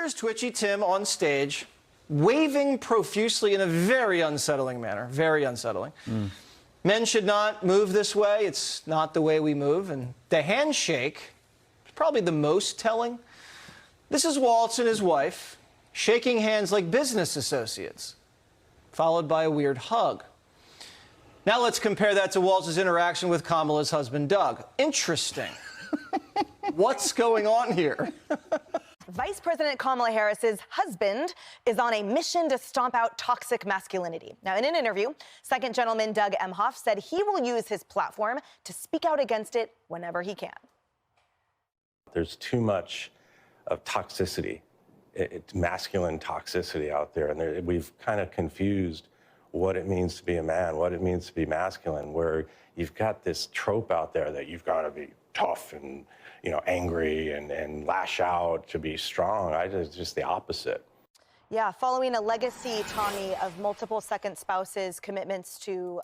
here's Twitchy Tim on stage, waving profusely in a very unsettling manner. Very unsettling. Men should not move this way. It's not the way we move. And the handshake is probably the most telling. This is Walz and his wife shaking hands like business associates, followed by a weird hug. Now let's compare that to Walz's interaction with Kamala's husband, Doug. Interesting. What's going on here? Vice President Kamala Harris's husband is on a mission to stomp out toxic masculinity. Now, in an interview, Second Gentleman Doug Emhoff said he will use his platform to speak out against it whenever he can. There's too much of toxicity, it's masculine toxicity out there, and we've kind of confused what it means to be a man, what it means to be masculine, where you've got this trope out there that you've got to be tough and, you know, angry and lash out to be strong. It's just the opposite. Yeah, following a legacy, Tommy, of multiple second spouses, commitments to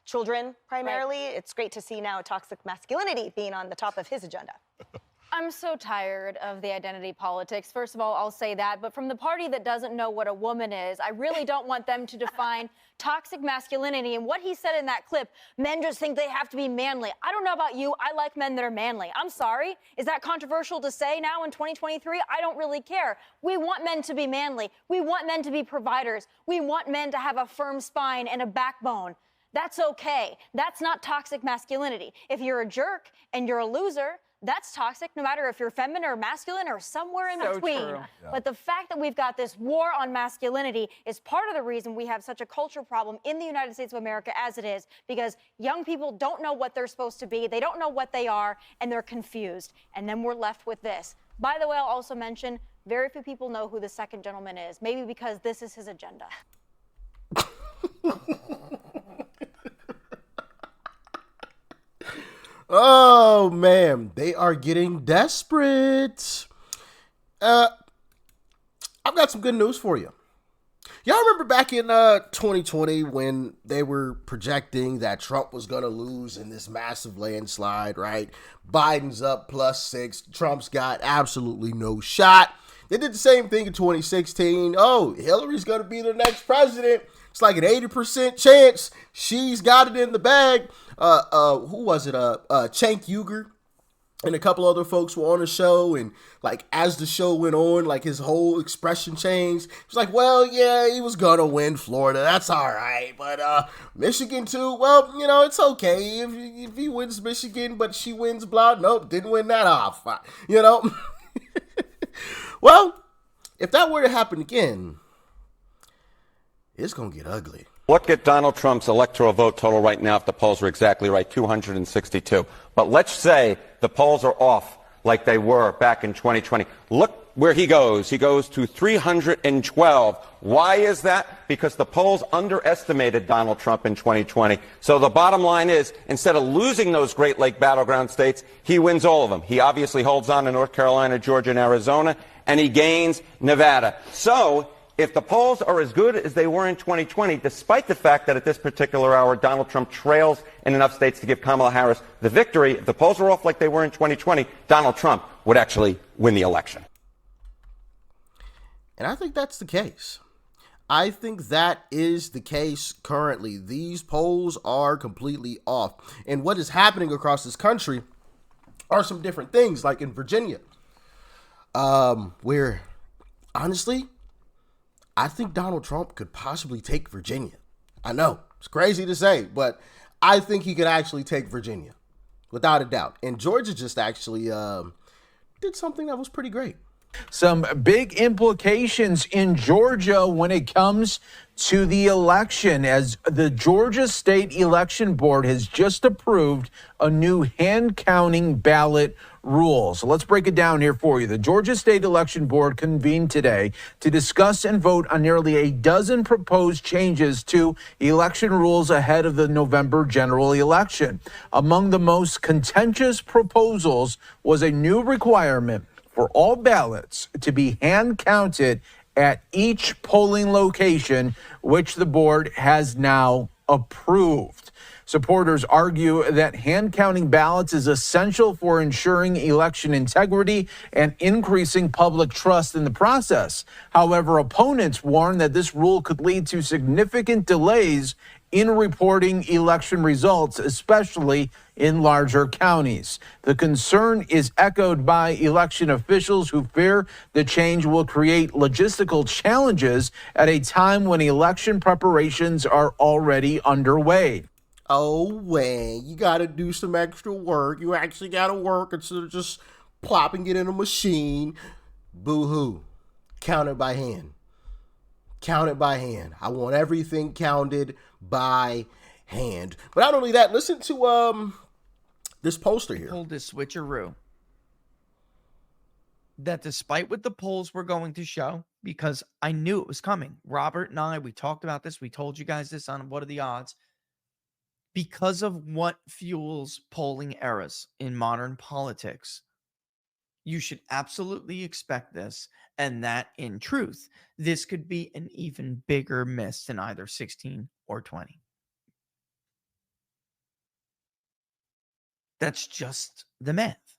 children primarily, It's great to see now toxic masculinity being on the top of his agenda. I'm so tired of the identity politics. First of all, I'll say that. But from the party that doesn't know what a woman is, I really don't want them to define toxic masculinity. And what he said in that clip, men just think they have to be manly. I don't know about you. I like men that are manly. I'm sorry. Is that controversial to say now in 2023? I don't really care. We want men to be manly. We want men to be providers. We want men to have a firm spine and a backbone. That's okay. That's not toxic masculinity. If you're a jerk and you're a loser, that's toxic, no matter if you're feminine or masculine or somewhere in between. Yeah. But the fact that we've got this war on masculinity is part of the reason we have such a culture problem in the United States of America as it is, because young people don't know what they're supposed to be, they don't know what they are, and they're confused. And then we're left with this. By the way, I'll also mention, very few people know who the second gentleman is, maybe because this is his agenda. Oh, man, they are getting desperate. I've got some good news for you. Y'all remember back in 2020 when they were projecting that Trump was going to lose in this massive landslide, right? Biden's up +6. Trump's got absolutely no shot. They did the same thing in 2016. Oh, Hillary's going to be the next president. It's like an 80% chance she's got it in the bag. Who was it? Cenk Uygur and a couple other folks were on the show, and like as the show went on, like his whole expression changed. He was like, well, yeah, he was gonna win Florida. That's all right. But Michigan too, well, you know, it's okay if he wins Michigan, but she wins blah. Nope, didn't win that off. You know? Well, if that were to happen again, it's going to get ugly. Look at Donald Trump's electoral vote total right now, if the polls are exactly right, 262. But let's say the polls are off like they were back in 2020. Look where he goes. He goes to 312. Why is that? Because the polls underestimated Donald Trump in 2020. So the bottom line is, instead of losing those Great Lake battleground states, he wins all of them. He obviously holds on to North Carolina, Georgia, and Arizona, and he gains Nevada. So if the polls are as good as they were in 2020, despite the fact that at this particular hour Donald Trump trails in enough states to give Kamala Harris the victory, if the polls are off like they were in 2020, Donald Trump would actually win the election. And I think that's the case. I think that is the case currently. These polls are completely off. And what is happening across this country are some different things, like in Virginia, where, honestly, I think Donald Trump could possibly take Virginia. I know, it's crazy to say, but I think he could actually take Virginia, without a doubt. And Georgia just actually did something that was pretty great. Some big implications in Georgia when it comes to the election, as the Georgia State Election Board has just approved a new hand counting ballot rule. So let's break it down here for you. The Georgia State Election Board convened today to discuss and vote on nearly a dozen proposed changes to election rules ahead of the November general election. Among the most contentious proposals was a new requirement for all ballots to be hand counted at each polling location, which the board has now approved. Supporters argue that hand counting ballots is essential for ensuring election integrity and increasing public trust in the process. However, opponents warn that this rule could lead to significant delays in reporting election results, especially in larger counties. The concern is echoed by election officials who fear the change will create logistical challenges at a time when election preparations are already underway. Oh, man, you got to do some extra work. You actually got to work instead of just plopping it in a machine. Boo-hoo. Count it by hand. Count it by hand. I want everything counted by hand. But not only that, listen to this poster here. Pulled this switcheroo. That despite what the polls were going to show, because I knew it was coming. Robert and I, we talked about this. We told you guys this on What Are the Odds. Because of what fuels polling errors in modern politics, you should absolutely expect this, and that in truth, this could be an even bigger miss than either 16 or 20. That's just the math.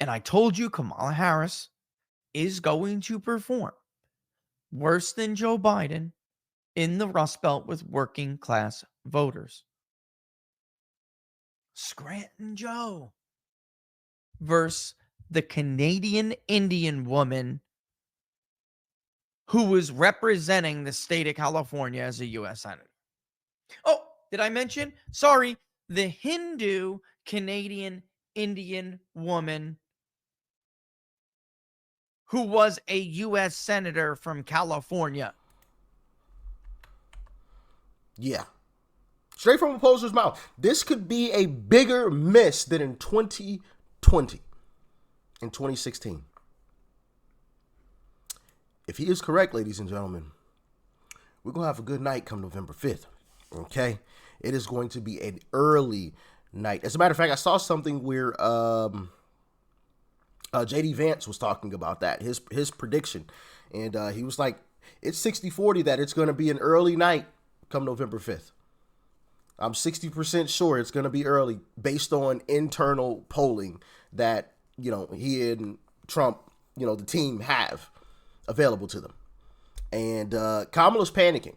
And I told you Kamala Harris is going to perform worse than Joe Biden in the Rust Belt with working class voters. Scranton Joe versus the Canadian Indian woman who was representing the state of California as a U.S. Senator. Oh, did I mention? Sorry, the Hindu Canadian Indian woman who was a U.S. Senator from California. Yeah. Straight from a poster's mouth. This could be a bigger miss than in 2020, in 2016. If he is correct, ladies and gentlemen, we're going to have a good night come November 5th. Okay? It is going to be an early night. As a matter of fact, I saw something where J.D. Vance was talking about that, his prediction. And he was like, it's 60-40 that it's going to be an early night come November 5th. I'm 60% sure it's going to be early based on internal polling that, you know, he and Trump, you know, the team have available to them. And Kamala's panicking.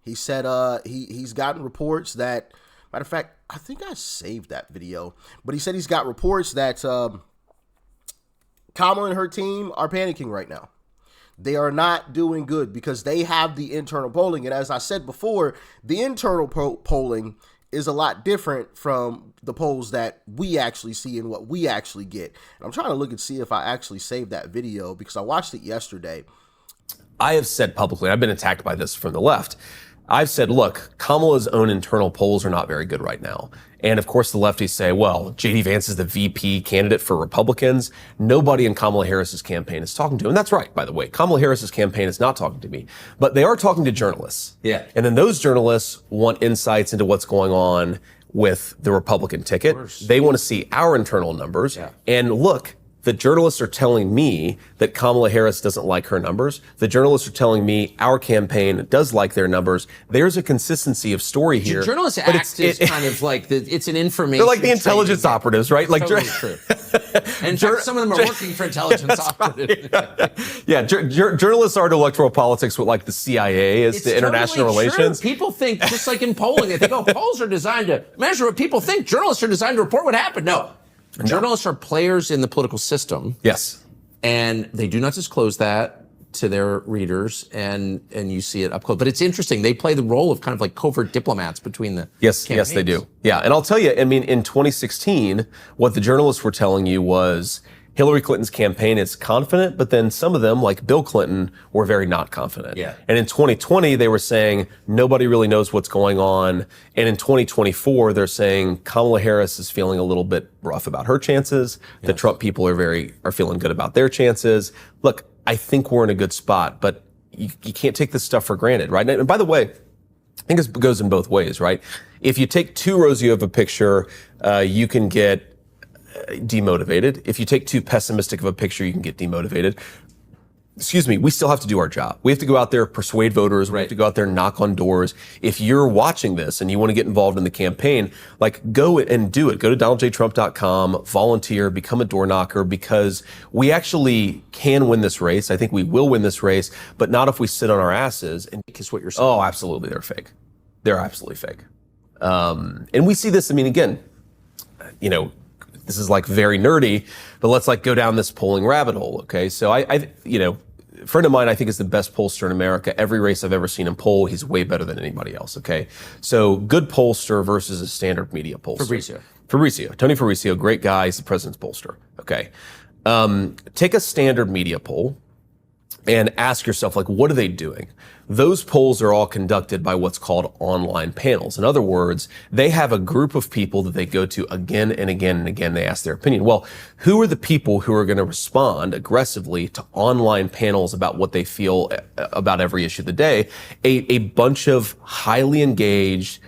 He said he's gotten reports that, matter of fact, I think I saved that video, but he said he's got reports that Kamala and her team are panicking right now. They are not doing good because they have the internal polling. And as I said before, the internal polling is a lot different from the polls that we actually see and what we actually get. And I'm trying to look and see if I actually saved that video because I watched it yesterday. I have said publicly, I've been attacked by this from the left. I've said, look, Kamala's own internal polls are not very good right now. And of course, the lefties say, well, J.D. Vance is the VP candidate for Republicans. Nobody in Kamala Harris's campaign is talking to him. And that's right, by the way. Kamala Harris's campaign is not talking to me. But they are talking to journalists. Yeah. And then those journalists want insights into what's going on with the Republican ticket. They want to see our internal numbers. Yeah. And look, the journalists are telling me that Kamala Harris doesn't like her numbers. The journalists are telling me our campaign does like their numbers. There's a consistency of story here. Journalists act as kind of like it's an information. They're like the intelligence operatives, right? Like totally true. And in fact, some of them are working for intelligence operatives. Right. Yeah, journalists are to electoral politics what like the CIA is to international relations. True. People think, just like in polling, they think, oh, polls are designed to measure what people think. Journalists are designed to report what happened. No. Journalists are players in the political system. Yes. And they do not disclose that to their readers, and you see it up close. But it's interesting. They play the role of kind of like covert diplomats between the campaigns. Yes, they do. Yeah, and I'll tell you, I mean, in 2016, what the journalists were telling you was Hillary Clinton's campaign is confident, but then some of them, like Bill Clinton, were very not confident. Yeah. And in 2020, they were saying nobody really knows what's going on. And in 2024, they're saying Kamala Harris is feeling a little bit rough about her chances. Yes. The Trump people are feeling good about their chances. Look, I think we're in a good spot, but you can't take this stuff for granted, right? And by the way, I think this goes in both ways, right? If you take two rows of a picture, you can get demotivated. If you take too pessimistic of a picture, you can get demotivated. we still have to do our job. We have to go out there, persuade voters. We have to go out there and knock on doors. If you're watching this and you want to get involved in the campaign, like, go and do it. Go to donaldjtrump.com, volunteer, become a door knocker, because we actually can win this race. I think we will win this race, but not if we sit on our asses. And Is what you're saying. oh, absolutely, they're fake. They're absolutely fake. And we see this. I mean, again, you know, this is like very nerdy, but let's like go down this polling rabbit hole. Okay, so I you know. A friend of mine, I think, is the best pollster in America. Every race I've ever seen him poll, he's way better than anybody else, okay? So good pollster versus a standard media pollster. Tony Fabrizio, great guy. He's the president's pollster, okay? Take a standard media poll and ask yourself, like, what are they doing? Those polls are all conducted by what's called online panels. In other words, they have a group of people that they go to again and again and again. They ask their opinion. Well, who are the people who are going to respond aggressively to online panels about what they feel about every issue of the day? A bunch of highly engaged,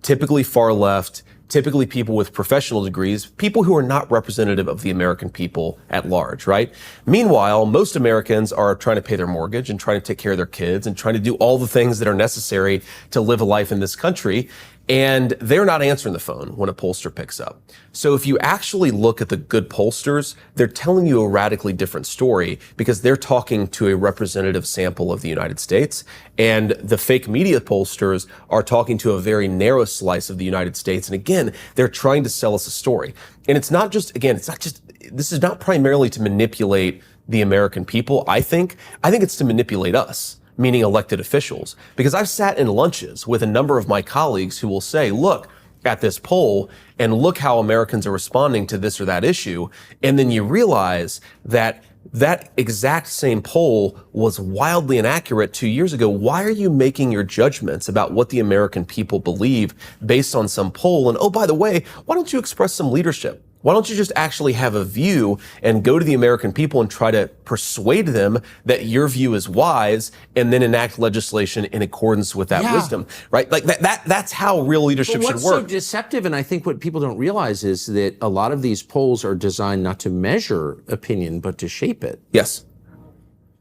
typically far left, typically people with professional degrees, people who are not representative of the American people at large, right? Meanwhile, most Americans are trying to pay their mortgage and trying to take care of their kids and trying to do all the things that are necessary to live a life in this country. And they're not answering the phone when a pollster picks up. So if you actually look at the good pollsters, they're telling you a radically different story because they're talking to a representative sample of the United States. And the fake media pollsters are talking to a very narrow slice of the United States. And again, they're trying to sell us a story. And it's not just, this is not primarily to manipulate the American people. I think it's to manipulate us, meaning elected officials. Because I've sat in lunches with a number of my colleagues who will say, look at this poll and look how Americans are responding to this or that issue. And then you realize that that exact same poll was wildly inaccurate 2 years ago. Why are you making your judgments about what the American people believe based on some poll? And oh, by the way, why don't you express some leadership? Why don't you just actually have a view and go to the American people and try to persuade them that your view is wise and then enact legislation in accordance with that wisdom, right? Like that's how real leadership should work. What's so deceptive, and I think what people don't realize, is that a lot of these polls are designed not to measure opinion, but to shape it. Yes.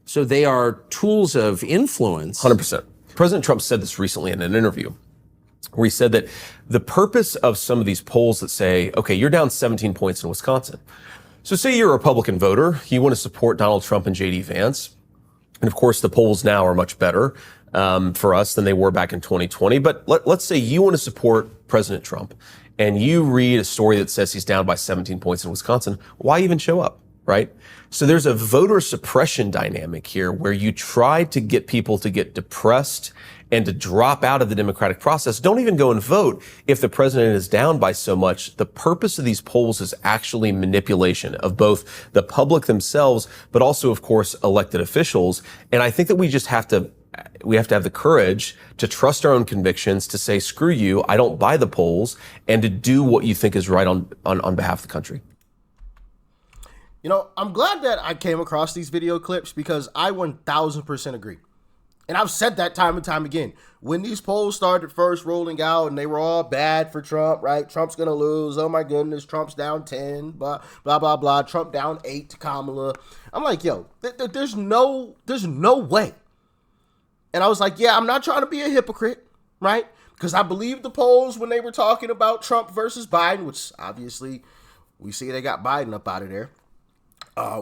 So they are tools of influence. 100%. President Trump said this recently in an interview, where he said that the purpose of some of these polls that say, okay, you're down 17 points in Wisconsin. So say you're a Republican voter, you want to support Donald Trump and J.D. Vance. And of course, the polls now are much better for us than they were back in 2020. But let's say you want to support President Trump and you read a story that says he's down by 17 points in Wisconsin. Why even show up, right? So there's a voter suppression dynamic here where you try to get people to get depressed and to drop out of the democratic process. Don't even go and vote if the president is down by so much. The purpose of these polls is actually manipulation of both the public themselves, but also, of course, elected officials. And I think that we have to have the courage to trust our own convictions, to say, screw you, I don't buy the polls, and to do what you think is right on behalf of the country. You know, I'm glad that I came across these video clips because I 1000% agree. And I've said that time and time again. When these polls started first rolling out and they were all bad for Trump, right? Trump's going to lose. Oh, my goodness. Trump's down 10, blah, blah, blah, blah. Trump down 8 to Kamala. I'm like, yo, there's no way. And I was like, yeah, I'm not trying to be a hypocrite, right? Because I believe the polls when they were talking about Trump versus Biden, which obviously we see they got Biden up out of there,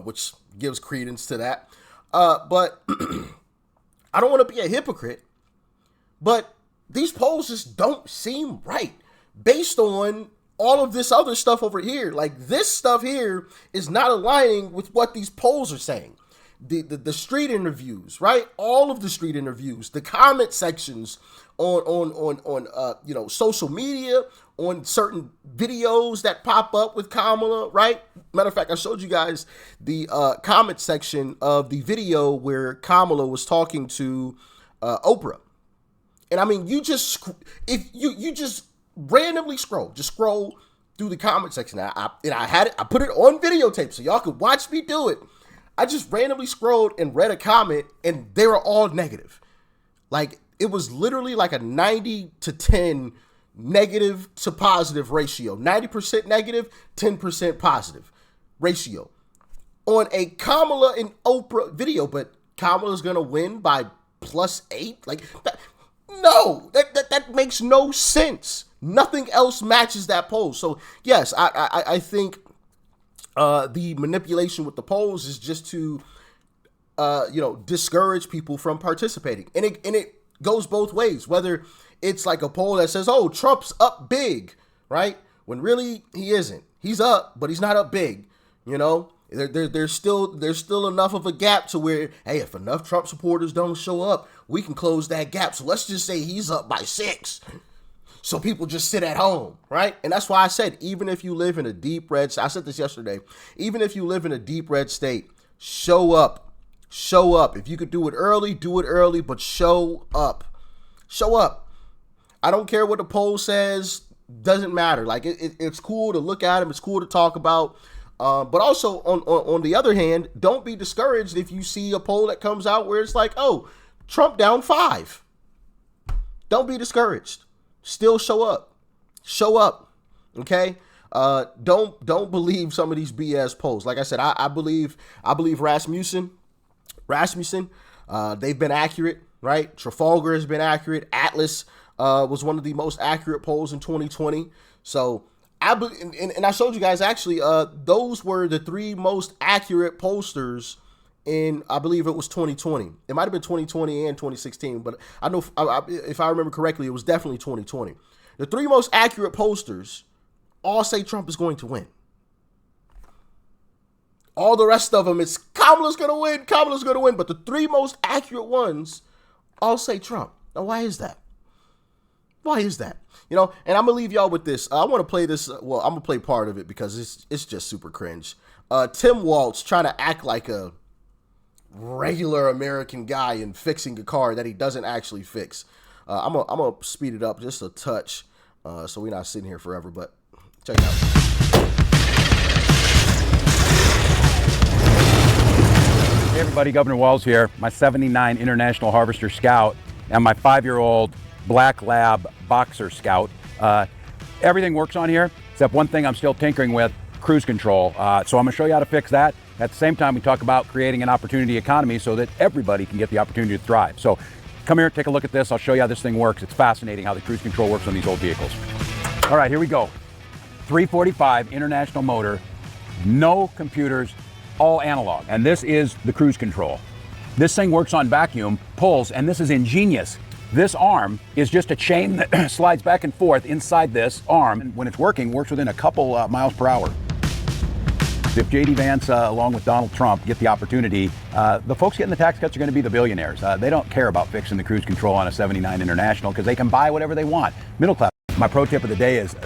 which gives credence to that. But I don't want to be a hypocrite, but these polls just don't seem right based on all of this other stuff over here. Like, this stuff here is not aligning with what these polls are saying. The street interviews, right? All of the street interviews, the comment sections on social media, on certain videos that pop up with Kamala, right? Matter of fact, I showed you guys the comment section of the video where Kamala was talking to Oprah. And I mean, if you just randomly scroll through the comment section. I put it on videotape so y'all could watch me do it. I just randomly scrolled and read a comment and they were all negative. Like, it was literally like a 90 to 10 negative to positive ratio. 90% negative, 10% positive ratio on a Kamala and Oprah video. But Kamala's going to win by +8? Like, no, that makes no sense. Nothing else matches that poll. So, yes, I think the manipulation with the polls is just to, discourage people from participating. And it goes both ways, whether it's like a poll that says, oh, Trump's up big, right? When really he isn't. He's up, but he's not up big, There's still enough of a gap to where, hey, if enough Trump supporters don't show up, we can close that gap. So let's just say he's up by 6. So people just sit at home, right? And that's why I said, even if you live in a deep red, I said this yesterday, even if you live in a deep red state, show up. Show up. If you could do it early, but show up. Show up. I don't care what the poll says. Doesn't matter. Like, it's cool to look at them. It's cool to talk about. But also, on the other hand, don't be discouraged if you see a poll that comes out where it's like, oh, Trump down 5. Don't be discouraged. Still show up. Show up. Okay? Don't believe some of these BS polls. Like I said, I believe Rasmussen, they've been accurate, right? Trafalgar has been accurate. Atlas was one of the most accurate polls in 2020. So and I showed you guys, actually, those were the 3 most accurate pollsters in, I believe it was 2020. It might have been 2020 and 2016, but I know if I remember correctly, it was definitely 2020. The 3 most accurate pollsters all say Trump is going to win. All the rest of them, it's Kamala's going to win. But the 3 most accurate ones all say Trump. Now, why is that? Why is that? And I'm going to leave y'all with this. I want to play this. Well, I'm going to play part of it because it's just super cringe. Tim Walz trying to act like a regular American guy and fixing a car that he doesn't actually fix. I'm going to speed it up just a touch so we're not sitting here forever, but check it out. Hey everybody, Governor Walz here. My 79 International Harvester Scout and my 5-year-old Black Lab Boxer Scout. Everything works on here, except one thing I'm still tinkering with, cruise control. So I'm gonna show you how to fix that. At the same time, we talk about creating an opportunity economy so that everybody can get the opportunity to thrive. So come here, take a look at this. I'll show you how this thing works. It's fascinating how the cruise control works on these old vehicles. All right, here we go. 345 International motor, no computers, all analog. And this is the cruise control. This thing works on vacuum, pulls, and this is ingenious. This arm is just a chain that slides back and forth inside this arm. And when it's working, works within a couple miles per hour. If J.D. Vance, along with Donald Trump, get the opportunity, the folks getting the tax cuts are going to be the billionaires. They don't care about fixing the cruise control on a 79 International because they can buy whatever they want. Middle class. My pro tip of the day is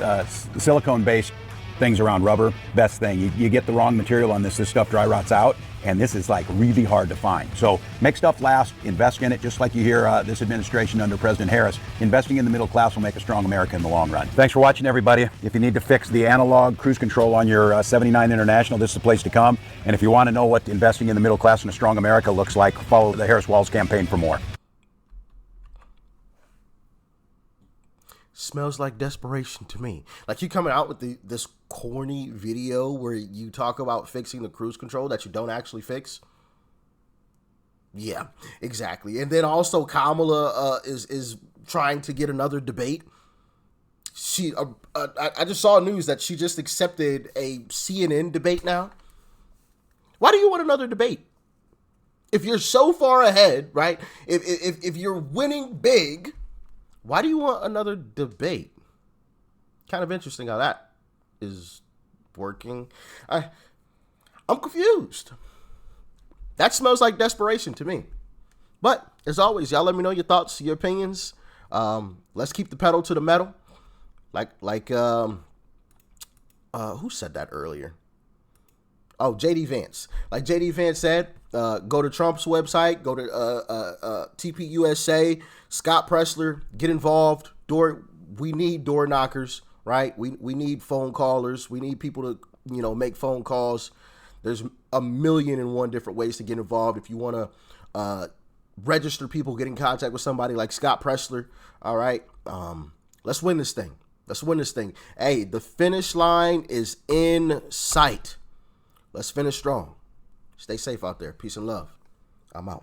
silicone-based things around rubber, best thing. You get the wrong material on this stuff dry rots out, and this is like really hard to find. So make stuff last, invest in it, just like you hear this administration under President Harris. Investing in the middle class will make a strong America in the long run. Thanks for watching, everybody. If you need to fix the analog cruise control on your 79 International, this is the place to come. And if you want to know what investing in the middle class in a strong America looks like, follow the Harris Walz campaign for more. Smells like desperation to me. Like, you coming out with this corny video where you talk about fixing the cruise control that you don't actually fix. Yeah, exactly. And then also Kamala is trying to get another debate. She I just saw news that she just accepted a CNN debate now. Why do you want another debate? If you're so far ahead, right? If you're winning big, why do you want another debate? Kind of interesting how that is working. I'm confused. That smells like desperation to me. But as always, y'all let me know your thoughts, your opinions. Let's keep the pedal to the metal. Who said that earlier? Oh, J.D. Vance. Like J.D. Vance said, go to Trump's website, go to TPUSA, Scott Pressler, get involved. We need door knockers, right? We need phone callers. We need people to, make phone calls. There's 1,000,001 different ways to get involved. If you want to register people, get in contact with somebody like Scott Pressler, all right? Let's win this thing. Let's win this thing. Hey, the finish line is in sight. Let's finish strong. Stay safe out there. Peace and love. I'm out.